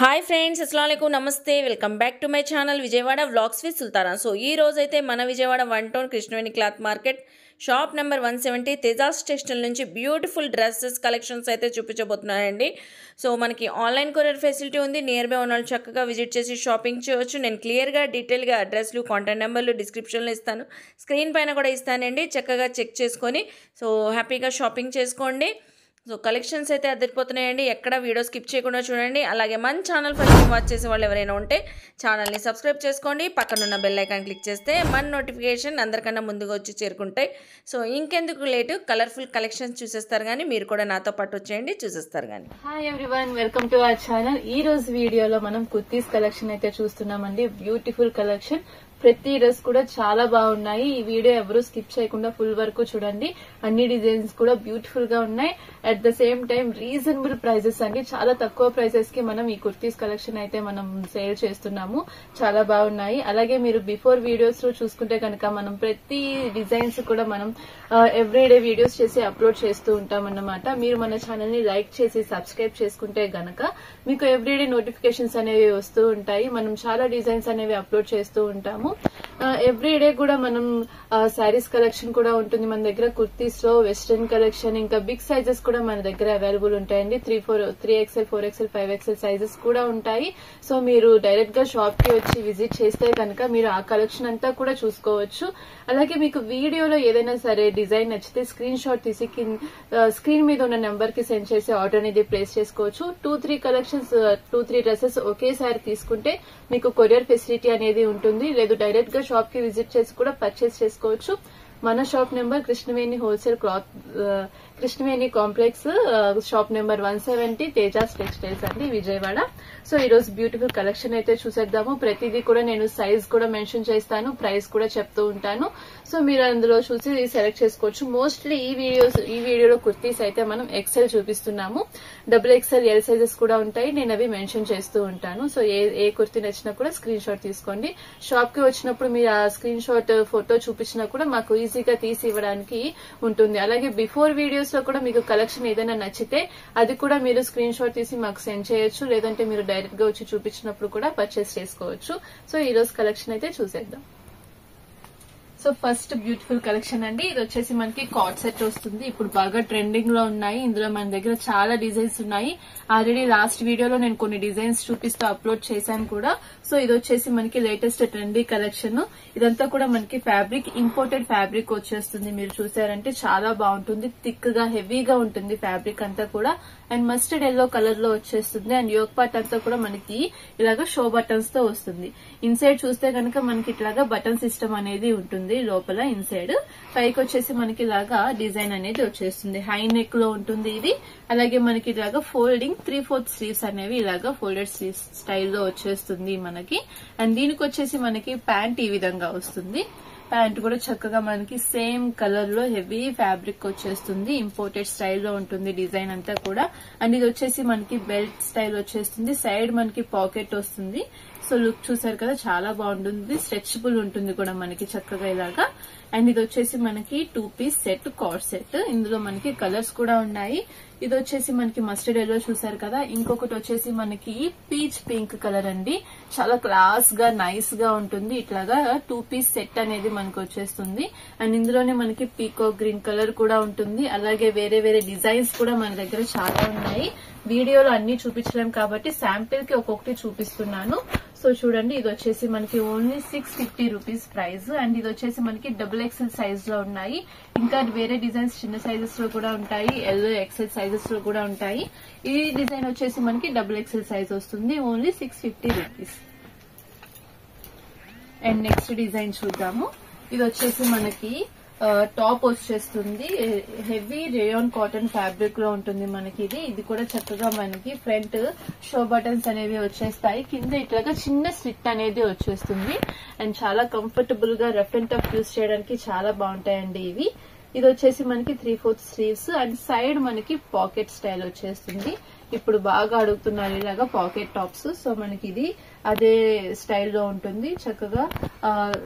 Hi friends, అస్సలాముఅలైకుం, నమస్తే. Welcome back to my channel Vijayawada vlogs with Sultana. So ఈ రోజైతే మన Vijayawada 1 town Krishnaveni cloth market shop number 170 Tejas textile నుంచి beautiful dresses collections అయితే చూపించబోతున్నానండి. So మనకి ఆన్లైన్ కొరియర్ ఫెసిలిటీ ఉంది. నియర్ బై ఉన్న వాళ్ళు చక్కగా విజిట్ చేసి షాపింగ్ చేయవచ్చు. నేను క్లియర్గా డీటెయిల్గా అడ్రస్లు, కాంటాక్ట్ నెంబర్లు డిస్క్రిప్షన్లో ఇస్తాను, స్క్రీన్ పైన కూడా ఇస్తానండి. చక్కగా చెక్ చేసుకొని సో హ్యాపీగా షాపింగ్ చేసుకోండి. సో కలెక్షన్స్ అయితే అదిరిపోతున్నాయండి. ఎక్కడ వీడియో స్కిప్ చేయకుండా చూడండి. అలాగే మన ఛానల్ ఫస్ట్ టైం వాచ్ చేసే వాళ్ళు ఎవరైనా ఉంటే ఛానల్ని సబ్స్క్రైబ్ చేసుకోండి. పక్కనున్న బెల్ ఐకాన్ క్లిక్ చేస్తే మన నోటిఫికేషన్ అందరికన్నా ముందుగా వచ్చి చేరుకుంటాయి. సో ఇంకెందుకు లేటు, కలర్ఫుల్ కలెక్షన్స్ చూసేస్తారు కానీ మీరు కూడా నాతో పాటు వచ్చేయండి, చూసేస్తారు కానీ. Hi everyone, welcome to our channel. ఈ రోజు వీడియోలో మనం కుర్తీస్ కలెక్షన్ అయితే చూస్తున్నామండి. బ్యూటిఫుల్ కలెక్షన్, ప్రతి డ్రెస్ కూడా చాలా బాగున్నాయి. ఈ వీడియో ఎవరు స్కిప్ చేయకుండా ఫుల్ వరకు చూడండి. అన్ని డిజైన్స్ కూడా బ్యూటిఫుల్ గా ఉన్నాయి. At the same time reasonable prices అండి. చాలా తక్కువ ప్రైసెస్ కి మనం ఈ కుర్తీస్ కలెక్షన్ అయితే మనం సేల్ చేస్తున్నాము. చాలా బాగున్నాయి. అలాగే మీరు బిఫోర్ వీడియోస్ లో చూసుకుంటే కనుక మనం ప్రతి డిజైన్స్ కూడా మనం ఎవ్రీడే వీడియోస్ చేసి అప్లోడ్ చేస్తూ ఉంటాం అన్నమాట. మీరు మన ఛానల్ ని లైక్ చేసి సబ్స్క్రైబ్ చేసుకుంటే గనక మీకు ఎవ్రీడే నోటిఫికేషన్స్ అనేవి వస్తూ ఉంటాయి. మనం చాలా డిజైన్స్ అనేవి అప్లోడ్ చేస్తూ ఉంటాము. ఎవ్రీడే కూడా మనం శారీస్ కలెక్షన్ కూడా ఉంటుంది మన దగ్గర. కుర్తీస్ లో వెస్ట్రన్ కలెక్షన్, ఇంకా బిగ్ సైజెస్ కూడా మన దగ్గర అవైలబుల్ ఉంటాయండి. 3XL, 4XL, 5XL సైజెస్ కూడా ఉంటాయి. సో మీరు డైరెక్ట్ గా షాప్ కి వచ్చి విజిట్ చేస్తే కనుక మీరు ఆ కలెక్షన్ అంతా కూడా చూసుకోవచ్చు. అలాగే మీకు వీడియోలో ఏదైనా సరే డిజైన్ నచ్చితే స్క్రీన్ షాట్ తీసి స్క్రీన్ మీద ఉన్న నెంబర్ కి సెండ్ చేసి ఆర్డర్ అనేది ప్లేస్ చేసుకోవచ్చు. 2-3 కలెక్షన్స్, 2-3 డ్రెస్సెస్ ఒకేసారి తీసుకుంటే మీకు కొరియర్ ఫెసిలిటీ అనేది ఉంటుంది. లేదు డైరెక్ట్ గా షాప్ కి విజిట్ చేసి కూడా పర్చేస్ చేసుకోవచ్చు. మన shop number Krishnaveni wholesale cloth, Krishnaveni complex, shop number 170 Tejas textiles అండి, విజయవాడ. సో ఈ రోజు బ్యూటిఫుల్ కలెక్షన్ అయితే చూసేద్దాము. ప్రతిదీ కూడా నేను సైజ్ కూడా మెన్షన్ చేస్తాను, ప్రైస్ కూడా చెప్తూ ఉంటాను. సో మీరు అందులో చూసి సెలెక్ట్ చేసుకోవచ్చు. మోస్ట్లీ ఈ వీడియోలో కుర్తీస్ అయితే మనం ఎక్సెల్ చూపిస్తున్నాము. XXL, L సైజెస్ కూడా ఉంటాయి. నేను అవి మెన్షన్ చేస్తూ ఉంటాను. సో ఏ కుర్తీ నచ్చినా కూడా స్క్రీన్ షాట్ తీసుకోండి. షాప్ కి వచ్చినప్పుడు మీరు ఆ స్క్రీన్ షాట్ ఫోటో చూపించినా కూడా మాకు ఈజీగా తీసి ఇవ్వడానికి ఉంటుంది. అలాగే బిఫోర్ వీడియోస్ లో కూడా మీకు కలెక్షన్ ఏదైనా నచ్చితే అది కూడా మీరు స్క్రీన్ షాట్ తీసి మాకు సెండ్ చేయొచ్చు. లేదంటే మీరు డైరెక్ట్ గా వచ్చి చూపించినప్పుడు కూడా పర్చేస్ చేసుకోవచ్చు. సో ఈ రోజు కలెక్షన్ అయితే చూసేద్దాం. సో ఫస్ట్ బ్యూటిఫుల్ కలెక్షన్ అండి. ఇది వచ్చేసి మనకి కార్డ్ సెట్ వస్తుంది. ఇప్పుడు బాగా ట్రెండింగ్ లో ఉన్నాయి. ఇందులో మన దగ్గర చాలా డిజైన్స్ ఉన్నాయి. ఆల్రెడీ లాస్ట్ వీడియోలో నేను కొన్ని డిజైన్స్ చూపిస్తూ అప్లోడ్ చేశాను కూడా. సో ఇది వచ్చేసి మనకి లేటెస్ట్ ట్రెండీ కలెక్షన్. ఇదంతా కూడా మనకి ఫ్యాబ్రిక్, ఇంపోర్టెడ్ ఫ్యాబ్రిక్ వచ్చేస్తుంది. మీరు చూసారంటే చాలా బాగుంటుంది. థిక్ గా, హెవీగా ఉంటుంది ఫ్యాబ్రిక్ అంతా కూడా. అండ్ మస్టర్డ్ ఎల్లో కలర్ లో వచ్చేస్తుంది. అండ్ యోక్ పార్ట్ అంతా కూడా మనకి ఇలాగా షో బటన్స్ తో వస్తుంది. ఇన్సైడ్ చూస్తే కనుక మనకి ఇట్లాగా బటన్ సిస్టమ్ అనేది ఉంటుంది లోపల. ఇన్సైడ్ పైకి వచ్చేసి మనకి ఇలాగా డిజైన్ అనేది వచ్చేస్తుంది. హై నెక్ లో ఉంటుంది ఇది. అలాగే మనకి ఇలాగా ఫోల్డింగ్ 3/4 స్లీవ్స్ అనేవి ఇలాగా ఫోల్డెడ్ స్లీవ్స్ స్టైల్లో వచ్చేస్తుంది మనకి. అండ్ దీనికి వచ్చేసి మనకి ప్యాంట్ ఈ విధంగా వస్తుంది. ప్యాంట్ కూడా చక్కగా మనకి సేమ్ కలర్ లో హెవీ ఫ్యాబ్రిక్ వచ్చేస్తుంది. ఇంపోర్టెడ్ స్టైల్లో ఉంటుంది డిజైన్ అంతా కూడా. అండ్ ఇది వచ్చేసి మనకి బెల్ట్ స్టైల్ వచ్చేస్తుంది. సైడ్ మనకి పాకెట్ వస్తుంది. సో లుక్ చూసారు కదా, చాలా బాగుంటుంది. స్ట్రెచబుల్ ఉంటుంది కూడా మనకి చక్కగా ఇలాగా. అండ్ ఇది వచ్చేసి మనకి 2 పీస్ సెట్, కార్డ్ సెట్. ఇందులో మనకి కలర్స్ కూడా ఉన్నాయి. ఇది వచ్చేసి మనకి మస్టర్డ్ ఎల్లో చూసారు కదా. ఇంకొకటి వచ్చేసి మనకి పీచ్ పింక్ కలర్ అండి. చాలా క్లాస్ గా, నైస్ గా ఉంటుంది. ఇట్లాగా 2 పీస్ సెట్ అనేది మనకి వచ్చేస్తుంది. అండ్ ఇందులోనే మనకి పీకో గ్రీన్ కలర్ కూడా ఉంటుంది. అలాగే వేరే వేరే డిజైన్స్ కూడా మన దగ్గర చాలా ఉన్నాయి. వీడియోలో అన్ని చూపించలేం కాబట్టి శాంపిల్ కి ఒక్కొక్కటి చూపిస్తున్నాను. సో చూడండి, ఇది వచ్చేసి మనకి ఓన్లీ 650 రూపీస్ ప్రైస్. అండ్ ఇది వచ్చేసి మనకి XXL సైజ్ లో ఉన్నాయి. ఇంకా వేరే డిజైన్స్ చిన్న సైజెస్ లో కూడా ఉంటాయి. XL సైజెస్ లో కూడా ఉంటాయి. ఈ డిజైన్ వచ్చేసి మనకి XXL సైజ్ వస్తుంది. Only 650 rupees. And next design చూద్దాము. ఇది వచ్చేసి మనకి టాప్ వచ్చేస్తుంది. హెవీ రేయాన్ కాటన్ ఫ్యాబ్రిక్ లో ఉంటుంది మనకి ఇది కూడా చక్కగా మనకి ఫ్రంట్ షో బటన్స్ అనేవి వచ్చేస్తాయి. కింద ఇట్లాగా చిన్న స్లిట్ అనేది వచ్చేస్తుంది. అండ్ చాలా కంఫర్టబుల్ గా రఫ్ అండ్ టఫ్ యూజ్ చేయడానికి చాలా బాగుంటాయండి ఇవి. ఇది వచ్చేసి మనకి 3/4 స్లీవ్స్. అండ్ సైడ్ మనకి పాకెట్ స్టైల్ వచ్చేస్తుంది. ఇప్పుడు బాగా అడుగుతున్నారు ఇలాగా పాకెట్ టాప్స్. సో మనకి ఇది అదే స్టైల్లో ఉంటుంది. చక్కగా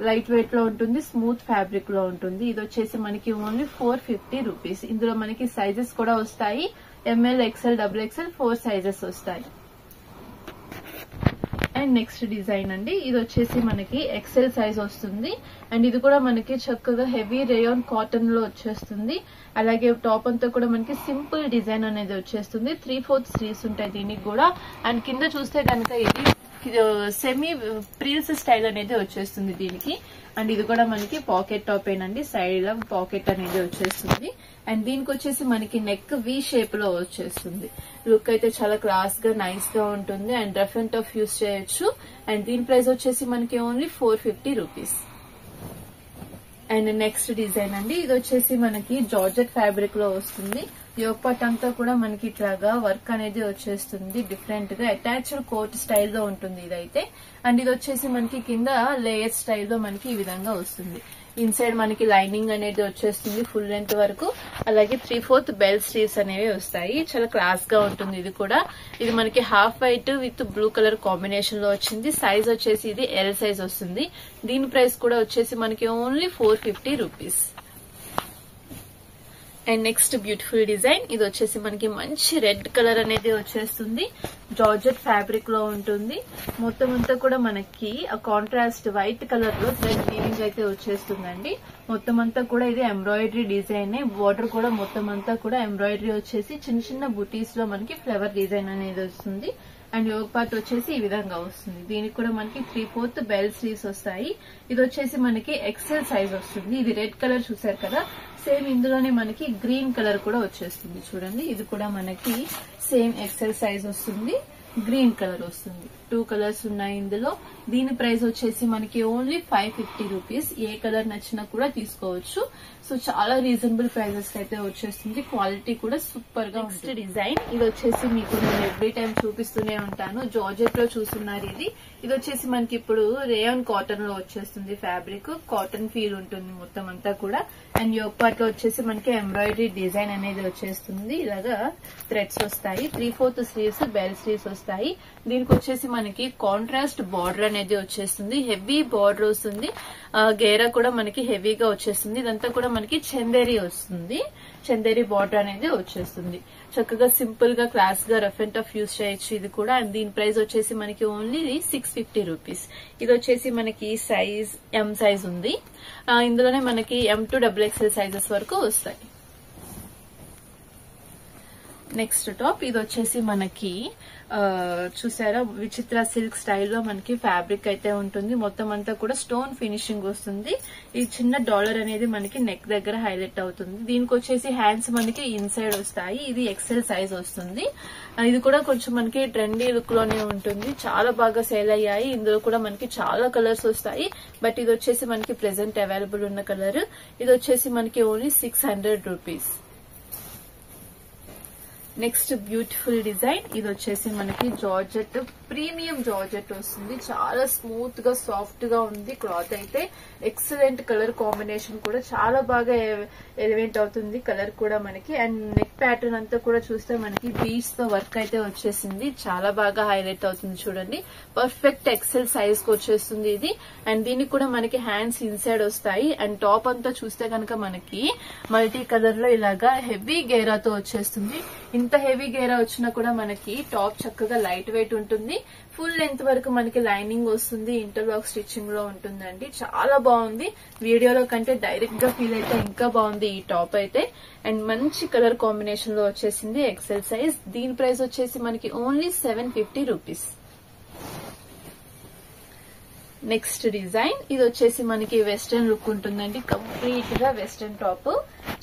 లైట్ వెయిట్ లో ఉంటుంది. స్మూత్ ఫ్యాబ్రిక్ లో ఉంటుంది. ఇది వచ్చేసి మనకి ఓన్లీ 450 రూపీస్. ఇందులో మనకి సైజెస్ కూడా వస్తాయి. ML, XL, XXL 4 సైజెస్ వస్తాయి. అండ్ నెక్స్ట్ డిజైన్ అండి, ఇది వచ్చేసి మనకి ఎక్సెల్ సైజ్ వస్తుంది. అండ్ ఇది కూడా మనకి చక్కగా హెవీ రేయాన్ కాటన్ లో వచ్చేస్తుంది. అలాగే టాప్ అంతా కూడా మనకి సింపుల్ డిజైన్ అనేది వచ్చేస్తుంది. 3/4 స్లీవ్స్ ఉంటాయి దీనికి కూడా. అండ్ కింద చూస్తే కనుక ఇది సెమీ ప్రిల్స్ స్టైల్ అనేది వచ్చేస్తుంది దీనికి. అండ్ ఇది కూడా మనకి పాకెట్ టాప్ ఏనండి, సైడ్ లో పాకెట్ అనేది వచ్చేస్తుంది. అండ్ దీనికి వచ్చేసి మనకి నెక్ వి షేప్ లో వచ్చేస్తుంది. లుక్ అయితే చాలా క్లాస్ గా నైస్ గా ఉంటుంది. And rough and tough use చేయొచ్చు. అండ్ దీని ప్రైస్ వచ్చేసి మనకి only 450 rupees. And next design అండి, ఇది వచ్చేసి మనకి జార్జెట్ ఫ్యాబ్రిక్ లో వస్తుంది. యోక్ పార్ట్ అంతా కూడా మనకి ఇట్లాగా వర్క్ అనేది వచ్చేస్తుంది. డిఫరెంట్ గా అటాచ్డ్ కోట్ స్టైల్లో ఉంటుంది ఇదైతే. అండ్ ఇది వచ్చేసి మనకి కింద లేయర్ స్టైల్లో మనకి ఈ విధంగా వస్తుంది. ఇన్సైడ్ మనకి లైనింగ్ అనేది వచ్చేస్తుంది ఫుల్ లెంత్ వరకు. అలాగే 3/4 బెల్ స్లీవ్స్ అనేవి వస్తాయి. చాలా క్లాస్ గా ఉంటుంది ఇది కూడా. ఇది మనకి half white with blue colour combination లో వచ్చింది. సైజ్ వచ్చేసి ఇది ఎల్ సైజ్ వస్తుంది. దీని ప్రైస్ కూడా వచ్చేసి మనకి only 450 rupees. And next beautiful design, ఇది వచ్చేసి మనకి మంచి రెడ్ కలర్ అనేది వచ్చేస్తుంది. జార్జెట్ ఫ్యాబ్రిక్ లో ఉంటుంది. మొత్తం అంతా కూడా మనకి కాంట్రాస్ట్ వైట్ కలర్ లో థ్రెడ్ వీవింగ్ అయితే వచ్చేస్తుందండి. మొత్తం అంతా కూడా ఇది ఎంబ్రాయిడరీ డిజైన్. బోర్డర్ కూడా మొత్తం అంతా కూడా ఎంబ్రాయిడరీ వచ్చేసి చిన్న చిన్న బుటీస్ లో మనకి ఫ్లవర్ డిజైన్ అనేది వస్తుంది. అండ్ యోగ్ పార్ట్ వచ్చేసి ఈ విధంగా వస్తుంది. దీనికి కూడా మనకి 3/4 బెల్ స్లీవ్స్ వస్తాయి. ఇది వచ్చేసి మనకి ఎక్సెల్ సైజ్ వస్తుంది. ఇది రెడ్ కలర్ చూసారు కదా, సేమ్ ఇందులోనే మనకి గ్రీన్ కలర్ కూడా వచ్చేస్తుంది. చూడండి, ఇది కూడా మనకి సేమ్ ఎక్సెల్ సైజ్ వస్తుంది. గ్రీన్ కలర్ వస్తుంది. 2 కలర్స్ ఉన్నాయి ఇందులో. దీని ప్రైస్ వచ్చేసి మనకి ఓన్లీ 550 రూపీస్. ఏ కలర్ నచ్చినా కూడా తీసుకోవచ్చు. సో చాలా రీజనబుల్ ప్రైజెస్ అయితే వచ్చేస్తుంది. క్వాలిటీ కూడా సూపర్ గా ఉంటుంది. డిజైన్, ఇది వచ్చేసి మీకు నేను ఎవ్రీ టైం చూపిస్తూనే ఉంటాను. జార్జెట్ లో చూస్తున్నారు ఇది. ఇది వచ్చేసి మనకి ఇప్పుడు రేయాన్ కాటన్ లో వచ్చేస్తుంది. ఫ్యాబ్రిక్ కాటన్ ఫీల్ ఉంటుంది మొత్తం అంతా కూడా. అండ్ యోగ్ పార్ట్ లో వచ్చేసి మనకి ఎంబ్రాయిడరీ డిజైన్ అనేది వచ్చేస్తుంది. ఇలాగా థ్రెడ్స్ వస్తాయి. 3/4 స్లీవ్స్ బెల్ స్లీవ్స్ వస్తాయి. దీనికి వచ్చేసి మనకి కాంట్రాస్ట్ బార్డర్ అనేది వచ్చేస్తుంది. హెవీ బార్డర్ వస్తుంది. గేరా కూడా మనకి హెవీగా వచ్చేస్తుంది. ఇదంతా కూడా మనకి చందేరి వస్తుంది. చందేరి బార్డర్ అనేది వచ్చేస్తుంది. చక్కగా సింపుల్ గా క్లాస్ గా రఫ్ అండ్ టఫ్ యూస్ చేయొచ్చు ఇది కూడా. అండ్ దీని ప్రైస్ వచ్చేసి మనకి ఓన్లీ 650 రూపీస్. ఇది వచ్చేసి మనకి సైజ్ ఎం సైజ్ ఉంది. ఇందులోనే మనకి M to XXL సైజెస్ వరకు వస్తాయి. నెక్స్ట్ టాప్, ఇది వచ్చేసి మనకి చూసారా విచిత్ర సిల్క్ స్టైల్లో మనకి ఫ్యాబ్రిక్ అయితే ఉంటుంది. మొత్తం అంతా కూడా స్టోన్ ఫినిషింగ్ వస్తుంది. ఈ చిన్న డాలర్ అనేది మనకి నెక్ దగ్గర హైలైట్ అవుతుంది. దీనికి వచ్చేసి హ్యాండ్స్ మనకి ఇన్సైడ్ వస్తాయి. ఇది ఎక్సెల్ సైజ్ వస్తుంది. ఇది కూడా కొంచెం మనకి ట్రెండీ లుక్ లోనే ఉంటుంది. చాలా బాగా సేల్ అయ్యాయి. ఇందులో కూడా మనకి చాలా కలర్స్ వస్తాయి. బట్ ఇది వచ్చేసి మనకి ప్రెసెంట్ అవైలబుల్ ఉన్న కలర్. ఇది వచ్చేసి మనకి only 600 rupees. Next beautiful design, ఇది వచ్చేసి మనకి జార్జెట్ ప్రీమియం జార్జెట్ వస్తుంది. చాలా స్మూత్ గా సాఫ్ట్ గా ఉంది. క్లాత్ అయితే ఎక్సలెంట్. కలర్ కాంబినేషన్ కూడా చాలా బాగా ఎలివేట్ అవుతుంది కలర్ కూడా మనకి. అండ్ నెక్ ప్యాటర్న్ అంతా కూడా చూస్తే మనకి బీడ్స్ తో వర్క్ అయితే వచ్చేసింది. చాలా బాగా హైలైట్ అవుతుంది చూడండి. పర్ఫెక్ట్ ఎక్సెల్ సైజ్ కి వచ్చేస్తుంది ఇది. అండ్ దీనికి కూడా మనకి హ్యాండ్స్ ఇన్సైడ్ వస్తాయి. అండ్ టాప్ అంతా చూస్తే కనుక మనకి మల్టీ కలర్ లో ఇలాగా హెవీ గేరాతో వచ్చేస్తుంది. ఇంత హెవీ గేరా వచ్చినా కూడా మనకి టాప్ చక్కగా లైట్ వెయిట్ ఉంటుంది. ఫుల్ లెంత్ వరకు మనకి లైనింగ్ వస్తుంది. ఇంటర్లాక్ స్టిచ్చింగ్ లో ఉంటుందండి. చాలా బాగుంది. వీడియోలో కంటే డైరెక్ట్ గా ఫీల్ అయితే ఇంకా బాగుంది ఈ టాప్ అయితే. అండ్ మంచి కలర్ కాంబినేషన్ లో వచ్చేసింది. XL size. దీని ప్రైస్ వచ్చేసి మనకి ఓన్లీ 750 రూపీస్. నెక్స్ట్ డిజైన్, ఇది వచ్చేసి మనకి వెస్టర్న్ లుక్ ఉంటుందండి. కంప్లీట్ గా వెస్టర్న్ టాప్.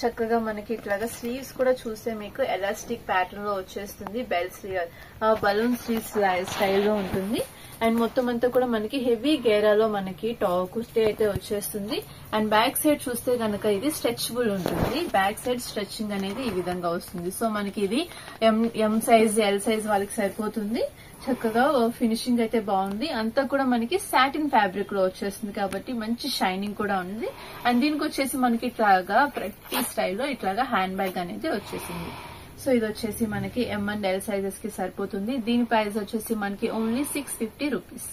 చక్కగా మనకి ఇట్లాగా స్లీవ్స్ కూడా చూస్తే మీకు ఎలాస్టిక్ ప్యాటర్న్ లో వచ్చేస్తుంది. బెల్ స్లీవ్ బలూన్ స్లీవ్స్ స్టైల్లో ఉంటుంది. అండ్ మొత్తం అంతా కూడా మనకి హెవీ గేరాలో మనకి కుర్తీ అయితే వచ్చేస్తుంది. అండ్ బ్యాక్ సైడ్ చూస్తే కనుక ఇది స్ట్రెచబుల్ ఉంటుంది. బ్యాక్ సైడ్ స్ట్రెచింగ్ అనేది ఈ విధంగా వస్తుంది. సో మనకి ఇది ఎం సైజ్ ఎల్ సైజ్ వాళ్ళకి సరిపోతుంది. చక్కగా ఫినిషింగ్ అయితే బాగుంది. అంతా కూడా మనకి సాటిన్ ఫ్యాబ్రిక్ లో వచ్చేస్తుంది కాబట్టి మంచి షైనింగ్ కూడా ఉంది. అండ్ దీనికి వచ్చేసి మనకి ఇట్లాగా ప్రతి స్టైల్లో ఇట్లాగా హ్యాండ్ బ్యాగ్ అనేది వచ్చేసింది. సో ఇది వచ్చేసి మనకి M and L సైజెస్ కి సరిపోతుంది. దీని ప్రైస్ వచ్చేసి మనకి ఓన్లీ 650 రూపీస్.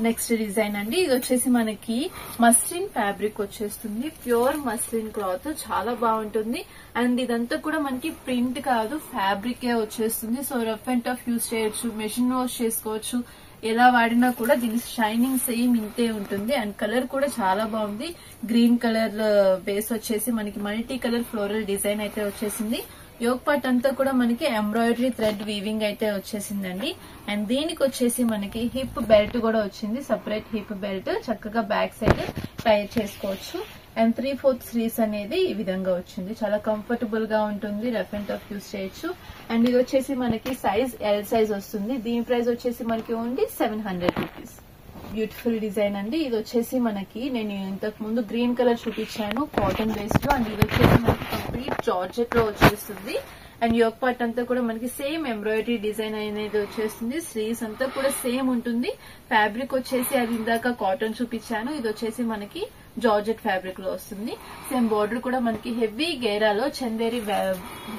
నెక్స్ట్ డిజైన్ అండి, ఇది వచ్చేసి మనకి మస్లిన్ ఫ్యాబ్రిక్ వచ్చేస్తుంది. ప్యూర్ మస్లిన్ క్లాత్ చాలా బాగుంటుంది. అండ్ ఇదంతా కూడా మనకి ప్రింట్ కాదు, ఫ్యాబ్రికే వచ్చేస్తుంది. So rough and tough use చేయొచ్చు, మెషిన్ వాష్ చేసుకోవచ్చు, ఎలా వాడినా కూడా దీని షైనింగ్ సేమ్ ఇంతే ఉంటుంది. అండ్ కలర్ కూడా చాలా బాగుంది. గ్రీన్ కలర్ బేస్ వచ్చేసి మనకి మల్టీ కలర్ ఫ్లోరల్ డిజైన్ అయితే వచ్చేసింది. యోగ్ పార్ట్ అంతా కూడా మనకి ఎంబ్రాయిడరీ థ్రెడ్ వీవింగ్ అయితే వచ్చేసిందండి. అండ్ దీనికి వచ్చేసి మనకి హిప్ బెల్ట్ కూడా వచ్చింది, సెపరేట్ హిప్ బెల్ట్. చక్కగా బ్యాక్ సైడ్ టై చేసుకోవచ్చు. అండ్ 3/4 స్లీవ్స్ అనేది ఈ విధంగా వచ్చింది. చాలా కంఫర్టబుల్ గా ఉంటుంది, రఫ్ అండ్ టఫ్ యూస్ చేయొచ్చు. అండ్ ఇది వచ్చేసి మనకి సైజ్ ఎల్ సైజ్ వస్తుంది. దీని ప్రైస్ వచ్చేసి మనకి ఓన్లీ 700 రూపీస్. బ్యూటిఫుల్ డిజైన్ అండి. ఇది వచ్చేసి మనకి నేను ఇంతకు ముందు గ్రీన్ కలర్ చూపించాను కాటన్ బేస్ లో. అండ్ ఇది వచ్చేసి మనకి కంప్లీట్ జార్జెట్ లో వచ్చేస్తుంది. అండ్ యోగ్ పార్ట్ అంతా కూడా మనకి సేమ్ ఎంబ్రాయిడరీ డిజైన్ అనేది వచ్చేస్తుంది. స్లీవ్స్ అంతా కూడా సేమ్ ఉంటుంది. ఫ్యాబ్రిక్ వచ్చేసి అది ఇందాక కాటన్ చూపించాను, ఇది వచ్చేసి మనకి జార్జెట్ ఫ్యాబ్రిక్ లో వస్తుంది. సేమ్ బోర్డర్ కూడా మనకి హెవీ గేరాలో చందేరి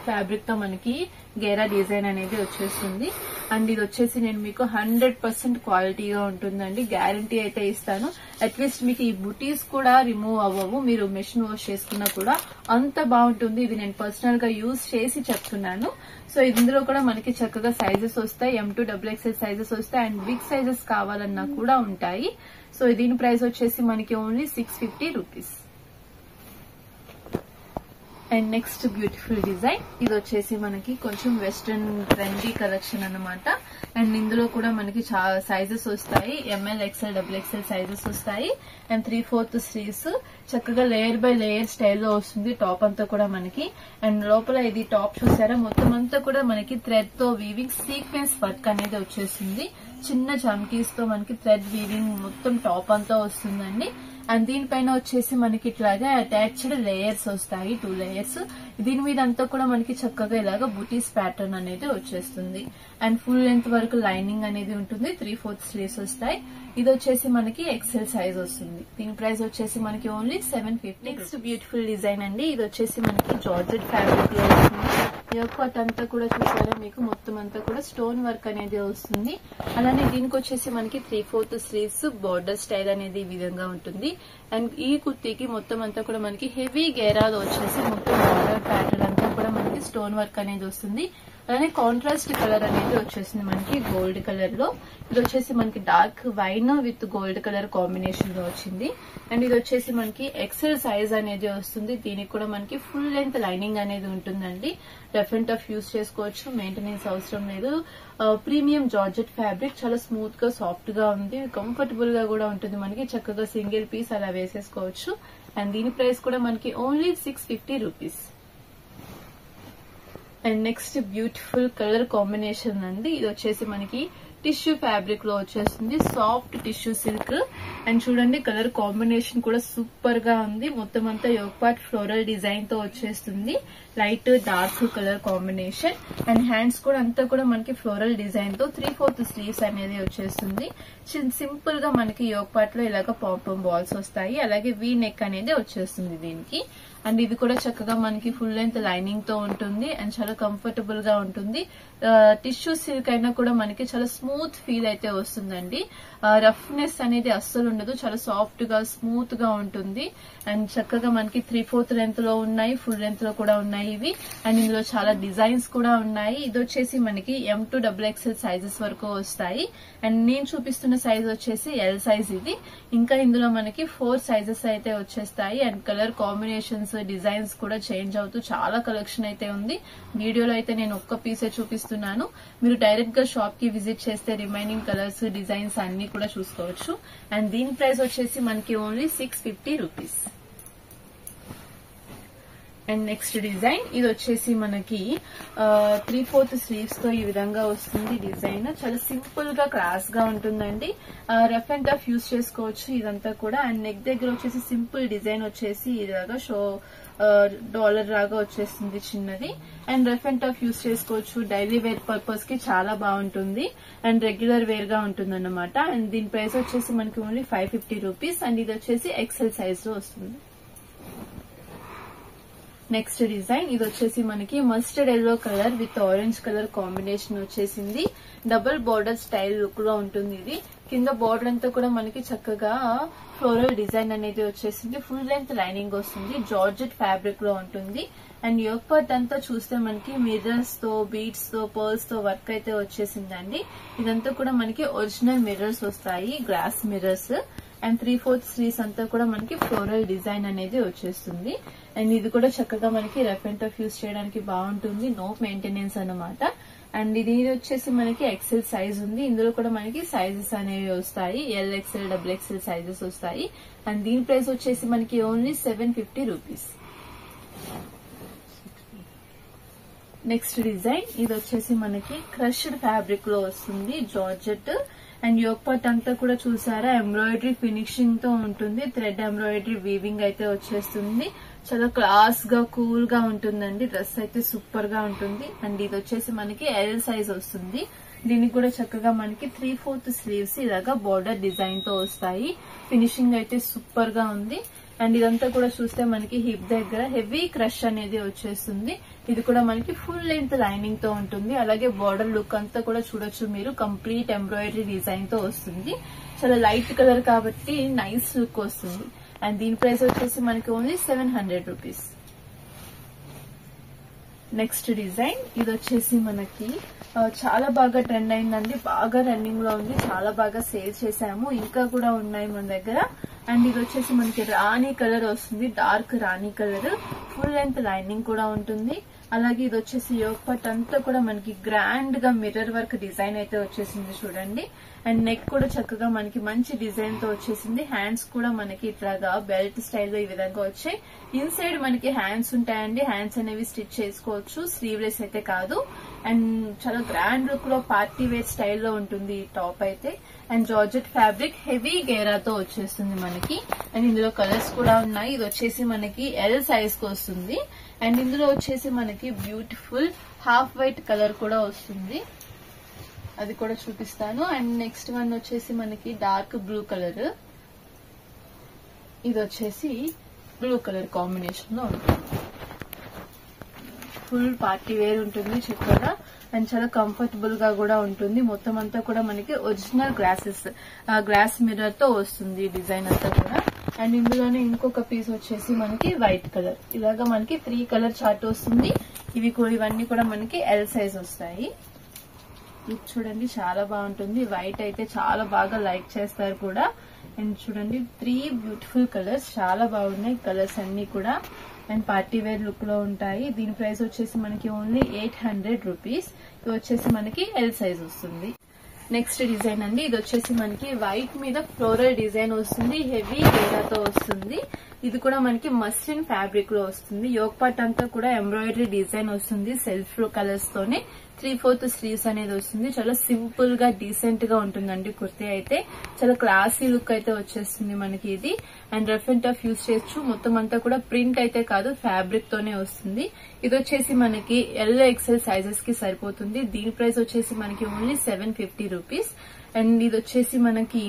ఫ్యాబ్రిక్ తో మనకి గేరా డిజైన్ అనేది వచ్చేస్తుంది. అండ్ ఇది వచ్చేసి నేను మీకు 100% క్వాలిటీగా ఉంటుందండి, గ్యారంటీ అయితే ఇస్తాను. అట్లీస్ట్ మీకు ఈ బుటీస్ కూడా రిమూవ్ అవ్వవు, మీరు మెషిన్ వాష్ చేసుకున్నా కూడా అంత బాగుంటుంది. ఇది నేను పర్సనల్ గా యూజ్ చేసి చెప్తున్నాను. సో ఇందులో కూడా మనకి చక్కగా సైజెస్ వస్తాయి, M2 XXL సైజెస్ వస్తాయి. అండ్ బిగ్ సైజెస్ కావాలన్నా కూడా ఉంటాయి. సో దీని ప్రైస్ వచ్చేసి మనకి only 650 rupees. And next beautiful design, ఇది వచ్చేసి మనకి కొంచెం వెస్ట్రన్ ట్రెండీ కలెక్షన్ అన్నమాట. అండ్ ఇందులో కూడా మనకి చాలా సైజెస్ వస్తాయి, ML XL XXL సైజెస్ వస్తాయి. అండ్ 3/4 స్లీవ్స్ చక్కగా లేయర్ బై లేయర్ స్టైల్లో వస్తుంది టాప్ అంతా కూడా మనకి. అండ్ లోపల ఇది టాప్ చూసారా, మొత్తం అంతా కూడా మనకి థ్రెడ్ తో వీవింగ్ సీక్వెన్స్ వర్క్ అనేది వచ్చేస్తుంది. చిన్న చమ్కీస్ తో మనకి థ్రెడ్ వీవింగ్ మొత్తం టాప్ అంతా వస్తుందండి. అండ్ దీనిపైన వచ్చేసి మనకి ఇట్లాగా అటాచ్డ్ లేయర్స్ వస్తాయి, 2 లేయర్స్. దీని మీద అంతా కూడా మనకి చక్కగా ఇలాగా బుటీస్ ప్యాటర్న్ అనేది వచ్చేస్తుంది. అండ్ ఫుల్ లెంత్ వరకు లైనింగ్ అనేది ఉంటుంది. 3/4 స్లీవ్స్ వస్తాయి. ఇది వచ్చేసి మనకి XL సైజ్ వస్తుంది. దీని ప్రైస్ వచ్చేసి మనకి ఓన్లీ 750. నెక్స్ట్ బ్యూటిఫుల్ డిజైన్ అండి, ఇది వచ్చేసి మనకి జార్జెట్ ఫ్యాబ్రిక్ లో వస్తుంది. యోగ్ పార్ట్ అంతా కూడా చూసారా మీకు మొత్తం అంతా కూడా స్టోన్ వర్క్ అనేది వస్తుంది. అలానే దీనికి వచ్చేసి మనకి 3/4 స్లీవ్స్ బోర్డర్ స్టైల్ అనేది ఈ విధంగా ఉంటుంది. అండ్ ఈ కుర్తీకి మొత్తం అంతా కూడా మనకి హెవీ గేరాలో వచ్చేసి మొత్తం బోర్డర్ ప్యాటర్న్ అంతా కూడా మనకి స్టోన్ వర్క్ అనేది వస్తుంది. అలానే కాంట్రాస్ట్ కలర్ అనేది వచ్చేసింది మనకి గోల్డ్ కలర్ లో. ఇది వచ్చేసి మనకి dark wine with gold colour combination లో వచ్చింది. అండ్ ఇది వచ్చేసి మనకి XL సైజ్ అనేది వస్తుంది. దీనికి కూడా మనకి ఫుల్ లెంత్ లైనింగ్ అనేది ఉంటుందండి. రఫ్ అండ్ టఫ్ యూజ్ చేసుకోవచ్చు, మెయింటెనెన్స్ అవసరం లేదు. ప్రీమియం జార్జెట్ ఫ్యాబ్రిక్, చాలా స్మూత్ గా సాఫ్ట్ గా ఉంది, కంఫర్టబుల్ గా కూడా ఉంటుంది. మనకి చక్కగా సింగిల్ పీస్ అలా వేసేసుకోవచ్చు. అండ్ దీని ప్రైస్ కూడా మనకి only 650 rupees. And next beautiful colour combination అండి, ఇది వచ్చేసి మనకి టిష్యూ ఫ్యాబ్రిక్ లో వచ్చేస్తుంది, సాఫ్ట్ టిష్యూ సిల్క్. అండ్ చూడండి కలర్ కాంబినేషన్ కూడా సూపర్ గా ఉంది. మొత్తం అంతా యోగ్ పార్ట్ ఫ్లోరల్ డిజైన్ తో వచ్చేస్తుంది, light dark colour combination. And hands కూడా అంతా కూడా మనకి ఫ్లోరల్ డిజైన్ తో 3/4 స్లీవ్స్ అనేది వచ్చేస్తుంది. సింపుల్ గా మనకి యోగ్ పార్ట్ లో ఇలాగ పాంపమ్ బాల్స్ వస్తాయి, అలాగే వీ నెక్ అనేది వచ్చేస్తుంది దీనికి. అండ్ ఇది కూడా చక్కగా మనకి ఫుల్ లెంత్ లైనింగ్ తో ఉంటుంది. అండ్ చాలా కంఫర్టబుల్ గా ఉంటుంది. టిష్యూ సిల్క్ అయినా కూడా మనకి చాలా స్మూత్ ఫీల్ అయితే వస్తుందండి. రఫ్నెస్ అనేది అస్సలు ఉండదు, చాలా సాఫ్ట్ గా స్మూత్ గా ఉంటుంది. అండ్ చక్కగా మనకి 3/4 లెంత్ లో ఉన్నాయి, ఫుల్ లెంత్ లో కూడా ఉన్నాయి ఇవి. అండ్ ఇందులో చాలా డిజైన్స్ కూడా ఉన్నాయి. ఇది వచ్చేసి మనకి M2 XXL సైజెస్ వరకు వస్తాయి. అండ్ నేను చూపిస్తున్న సైజ్ వచ్చేసి L సైజ్ ఇది. ఇంకా ఇందులో మనకి 4 సైజెస్ అయితే వచ్చేస్తాయి. అండ్ కలర్ కాంబినేషన్స్, డిజైన్స్ కూడా చేంజ్ అవుతూ చాలా కలెక్షన్ అయితే ఉంది. వీడియోలో అయితే నేను ఒక్క పీసే చూపిస్తున్నాను. మీరు డైరెక్ట్ గా షాప్ కి విజిట్ చేస్తే రిమైనింగ్ కలర్స్, డిజైన్స్ అన్ని కూడా చూసుకోవచ్చు. అండ్ దీని ప్రైస్ వచ్చేసి మనకి only 650 rupees. And next design, ఇది వచ్చేసి మనకి 3/4 స్లీవ్స్ తో ఈ విధంగా వస్తుంది డిజైన్. చాలా సింపుల్ గా క్లాస్ గా ఉంటుందండి. రఫ్ అండ్ టఫ్ యూజ్ చేసుకోవచ్చు ఇదంతా కూడా. అండ్ నెక్ దగ్గర వచ్చేసి సింపుల్ డిజైన్ వచ్చేసి ఇలాగా డాలర్ లాగా వచ్చేస్తుంది చిన్నది. And rough and tough use చేసుకోవచ్చు, డైలీ వేర్ పర్పస్ కి చాలా బాగుంటుంది. అండ్ రెగ్యులర్ వేర్ గా ఉంటుంది అన్నమాట. అండ్ దీని ప్రైస్ వచ్చేసి మనకి ఓన్లీ 550 రూపీస్. అండ్ ఇది వచ్చేసి XL సైజ్ లో వస్తుంది. నెక్స్ట్ డిజైన్ ఇది వచ్చేసి మనకి mustard yellow colour with orange colour combination వచ్చేసింది. డబుల్ బోర్డర్ స్టైల్ లుక్ లో ఉంటుంది. ఇది కింద బోర్డర్ అంతా కూడా మనకి చక్కగా ఫ్లోరల్ డిజైన్ అనేది వచ్చేసింది. ఫుల్ లెంత్ లైనింగ్ వస్తుంది. జార్జెట్ ఫ్యాబ్రిక్ లో ఉంటుంది. అండ్ యోక్ పార్ట్ అంతా చూస్తే మనకి మిర్రర్స్ తో బీడ్స్ తో పర్ల్స్ తో వర్క్ అయితే వచ్చేసిందండి. ఇదంతా కూడా మనకి ఒరిజినల్ మిర్రర్స్ వస్తాయి, గ్లాస్ మిర్రర్స్. అండ్ 3/4 స్లీవ్స్ అంతా కూడా మనకి ఫ్లోరల్ డిజైన్ అనేది వచ్చేస్తుంది. అండ్ ఇది కూడా చక్కగా మనకి రఫ్ అండ్ టఫ్ యూస్ చేయడానికి బాగుంటుంది. నో మెయింటెనెన్స్ అన్నమాట. అండ్ ఇది వచ్చేసి మనకి ఎక్సెల్ సైజ్ ఉంది. ఇందులో కూడా మనకి సైజెస్ అనేవి వస్తాయి. LXL, XXL సైజెస్ వస్తాయి. అండ్ దీని ప్రైస్ వచ్చేసి మనకి ఓన్లీ 750 రూపీస్. నెక్స్ట్ డిజైన్ ఇది వచ్చేసి మనకి క్రష్డ్ ఫ్యాబ్రిక్ లో వస్తుంది. జార్జెట్ అండ్ యోక్ పార్ట్ అంతా కూడా చూసారా ఎంబ్రాయిడరీ ఫినిషింగ్ తో ఉంటుంది. థ్రెడ్ ఎంబ్రాయిడరీ వీవింగ్ అయితే వచ్చేస్తుంది. చాలా క్లాస్ గా కూల్ గా ఉంటుందండి. డ్రెస్ అయితే సూపర్ గా ఉంటుంది. అండ్ ఇది వచ్చేసి మనకి L సైజ్ వస్తుంది. దీనికి కూడా చక్కగా మనకి 3/4 స్లీవ్స్ ఇలాగా బోర్డర్ డిజైన్ తో వస్తాయి. ఫినిషింగ్ అయితే సూపర్ గా ఉంది. అండ్ ఇదంతా కూడా చూస్తే మనకి హిప్ దగ్గర హెవీ క్రష్ అనేది వచ్చేస్తుంది. ఇది కూడా మనకి ఫుల్ లెంత్ లైనింగ్ తో ఉంటుంది. అలాగే బోర్డర్ లుక్ అంతా కూడా చూడొచ్చు మీరు. కంప్లీట్ ఎంబ్రాయిడరీ డిజైన్ తో వస్తుంది. చాలా లైట్ కలర్ కాబట్టి నైస్ లుక్ వస్తుంది. అండ్ దీని ప్రైస్ వచ్చేసి మనకి ఓన్లీ 700 రూపీస్. నెక్స్ట్ డిజైన్ ఇది వచ్చేసి మనకి చాలా బాగా ట్రెండ్ అయిందండి. బాగా రన్నింగ్ లో ఉంది. చాలా బాగా సేల్ చేసాము. ఇంకా కూడా ఉన్నాయి మన దగ్గర. అండ్ ఇది వచ్చేసి మనకి రాణి కలర్ వస్తుంది. డార్క్ రాణి కలర్. ఫుల్ లెంత్ లైనింగ్ కూడా ఉంటుంది. అలాగే ఇది వచ్చేసి యోక్ పార్ట్ అంతా కూడా మనకి గ్రాండ్ గా మిర్రర్ వర్క్ డిజైన్ అయితే వచ్చేసింది చూడండి. అండ్ నెక్ కూడా చక్కగా మనకి మంచి డిజైన్ తో వచ్చేసింది. హ్యాండ్స్ కూడా మనకి ఇట్లాగా బెల్ట్ స్టైల్లో ఈ విధంగా వచ్చాయి. ఇన్సైడ్ మనకి హ్యాండ్స్ ఉంటాయండి. హ్యాండ్స్ అనేవి స్టిచ్ చేసుకోవచ్చు. స్లీవ్లెస్ అయితే కాదు. అండ్ చాలా గ్రాండ్ లుక్ లో పార్టీ వేర్ స్టైల్లో ఉంటుంది ఈ టాప్ అయితే. అండ్ జార్జెట్ ఫ్యాబ్రిక్ హెవీ గేరాతో వచ్చేస్తుంది మనకి. అండ్ ఇందులో కలర్స్ కూడా ఉన్నాయి. ఇది వచ్చేసి మనకి L సైజ్ కు వస్తుంది. అండ్ ఇందులో వచ్చేసి మనకి బ్యూటిఫుల్ హాఫ్ వైట్ కలర్ కూడా వస్తుంది. అది కూడా చూపిస్తాను. అండ్ నెక్స్ట్ వన్ వచ్చేసి మనకి డార్క్ బ్లూ కలర్. ఇది వచ్చేసి బ్లూ కలర్ కాంబినేషన్ లో ఉంటుంది. ఫుల్ పార్టీ వేర్ ఉంటుంది చక్కగా. అండ్ చాలా కంఫర్టబుల్ గా కూడా ఉంటుంది. మొత్తం అంతా కూడా మనకి ఒరిజినల్ గ్లాస్ మిర్రర్ తో వస్తుంది డిజైన్ అంతా కూడా. అండ్ ఇందులోనే ఇంకొక పీస్ వచ్చేసి మనకి వైట్ కలర్. ఇలాగా మనకి 3 కలర్ చార్ట్ వస్తుంది. ఇవన్నీ కూడా మనకి L సైజ్ వస్తాయి. ఇది చూడండి చాలా బాగుంటుంది. వైట్ అయితే చాలా బాగా లైక్ చేస్తారు కూడా. అండ్ చూడండి 3 బ్యూటిఫుల్ కలర్స్ చాలా బాగున్నాయి. కలర్స్ అన్ని కూడా అండ్ పార్టీ వేర్ లుక్ లో ఉంటాయి. దీని ప్రైస్ వచ్చేసి మనకి ఓన్లీ 800 రూపీస్. ఇది వచ్చేసి మనకి L సైజ్ వస్తుంది. నెక్స్ట్ డిజైన్ అండి ఇది వచ్చేసి మనకి వైట్ మీద ఫ్లోరల్ డిజైన్ వస్తుంది. హెవీ గేరాతో వస్తుంది. ఇది కూడా మనకి మస్లిన్ ఫ్యాబ్రిక్ లో వస్తుంది. యోక్ పార్ట్ అంతా కూడా ఎంబ్రాయిడరీ డిజైన్ వస్తుంది. సెల్ఫ్ కలర్స్ తోనే 3/4 స్లీవ్స్ అనేది వస్తుంది. చాలా సింపుల్ గా డీసెంట్ గా ఉంటుందండి కుర్తీ అయితే. చాలా క్లాసీ లుక్ అయితే వచ్చేస్తుంది మనకి ఇది. And rough and tough use చేయొచ్చు. మొత్తం అంతా కూడా ప్రింట్ అయితే కాదు ఫ్యాబ్రిక్ తోనే వస్తుంది. ఇది వచ్చేసి మనకి LXL సైజెస్ కి సరిపోతుంది. దీని ప్రైస్ వచ్చేసి మనకి ఓన్లీ 750 రూపీస్. అండ్ ఇది వచ్చేసి మనకి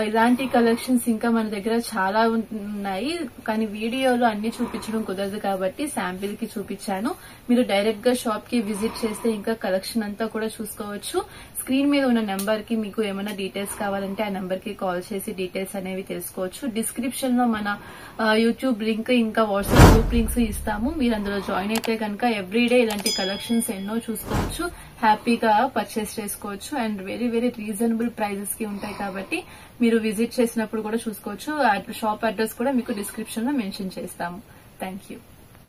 ఇలాంటి కలెక్షన్స్ ఇంకా మన దగ్గర చాలా ఉన్నాయి. కానీ వీడియోలో అన్ని చూపించడం కుదరదు కాబట్టి శాంపిల్ కి చూపించాను. మీరు డైరెక్ట్ గా షాప్ కి విజిట్ చేస్తే ఇంకా కలెక్షన్ అంతా కూడా చూసుకోవచ్చు. స్క్రీన్ మీద ఉన్న నెంబర్ కి మీకు ఏమైనా డీటెయిల్స్ కావాలంటే ఆ నెంబర్ కి కాల్ చేసి డీటెయిల్స్ అనేవి తెలుసుకోవచ్చు. డిస్క్రిప్షన్ లో మన యూట్యూబ్ లింక్ ఇంకా వాట్సాప్ గ్రూప్ లింక్స్ ఇస్తాము. మీరు అందులో జాయిన్ అయితే కనుక ఎవ్రీడే ఇలాంటి కలెక్షన్స్ ఎన్నో చూసుకోవచ్చు. హ్యాపీగా పర్చేస్ చేసుకోవచ్చు. And very very reasonable prices కి ఉంటాయి కాబట్టి మీరు విజిట్ చేసినప్పుడు కూడా చూసుకోవచ్చు. షాప్ అడ్రస్ కూడా మీకు డిస్క్రిప్షన్ లో మెన్షన్ చేస్తాము. Thank you.